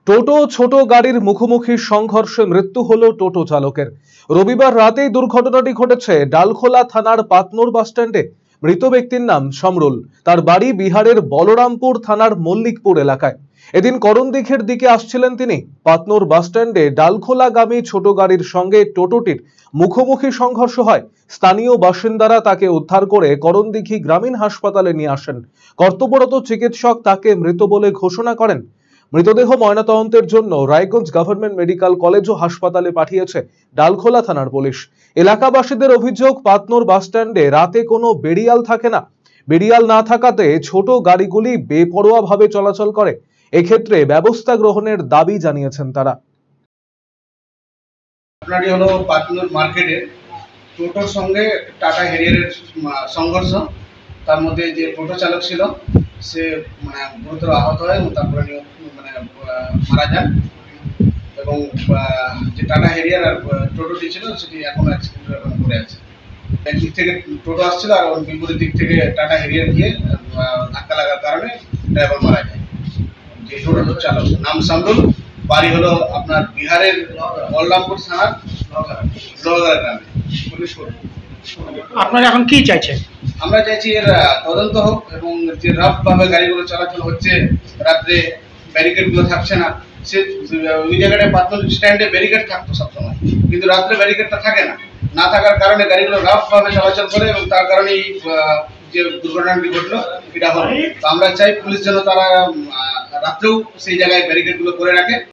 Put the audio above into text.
টোটো ছোট গাড়ির মুখোমুখি সংঘর্ষে মৃত্যু হলো টোটো চালকের। রবিবার রাতেই দুর্ঘটনাটি ঘটেছে ডালখোলা থানার পাতনোর বাসস্ট্যান্ডে। মৃত ব্যক্তির নাম সমরুল। তার বাড়ি বিহারের বলরামপুর থানার মল্লিকপুর এলাকায়। এদিন করণদিঘির দিকে আসছিলেন তিনি। পাতনোর বাসস্ট্যান্ডে ডালখোলাগামী ছোট গাড়ির সঙ্গে টোটোটির মুখোমুখি সংঘর্ষ হয়। স্থানীয় বাসিন্দারা তাকে উদ্ধার করে করণদিঘি গ্রামীণ হাসপাতালে নিয়ে আসেন। কর্তব্যরত চিকিৎসক তাকে মৃত বলে ঘোষণা করেন। মৃতদেহ ময়নাতদন্তের জন্য রায়গঞ্জ গভর্নমেন্ট মেডিকেল কলেজ ও হাসপাতালে পাঠিয়েছে ডালখোলা থানার পুলিশ। এলাকাবাসীদের অভিযোগ, পাতনোর বাসস্ট্যান্ডে রাতে কোনো বেড়িয়াল থাকে না। বেড়িয়াল না থাকাতে ছোট গাড়িগুলি বেপরোয়াভাবে চলাচল করে। এক্ষেত্রে ব্যবস্থা গ্রহণের দাবি জানিয়েছেন তারা। আপনারই হলো পাতনোর মার্কেটে টোটোর সঙ্গে টাটা হেরিয়ারের সংঘর্ষ। তার মধ্যে যে টোটো চালক ছিল সে গুরুতর আহত হয় এবং তারপরে মারা যান। এবং যে টাটা হেরিয়ার আর টোটোটি ছিল সেটি এখন অ্যাক্সিডেন্টের পড়ে আছে। একদিক থেকে টোটো আসছিল আর বিপরীত দিক থেকে টাটা হেরিয়ার গিয়ে ধাক্কা লাগার কারণে ড্রাইভার মারা যায়। যে টোটো চালক নাম সমরুল, বাড়ি হলো আপনার বিহারের বলরামপুর থানার লোহাগাড়া গ্রামে। আপনারা এখন কি চাইছেন? আমরা চাইছি এর তদন্ত হোক এবং যে রাফ ভাবে গাড়িগুলো চলাচল হচ্ছে, রাত্রে ব্যারিকেড গুলো থাকছে না। সে ওই জায়গাটায় পাতনোর স্ট্যান্ডে ব্যারিকেড থাকতো সবসময়, কিন্তু রাত্রে ব্যারিকেডটা থাকে না। না থাকার কারণে গাড়িগুলো রাফ ভাবে চলাচল করে এবং তার কারণে যে দুর্ঘটনাটি ঘটলো এটা হলো। তো আমরা চাই পুলিশ যেন তারা রাত্রেও সেই জায়গায় ব্যারিকেড গুলো করে রাখে।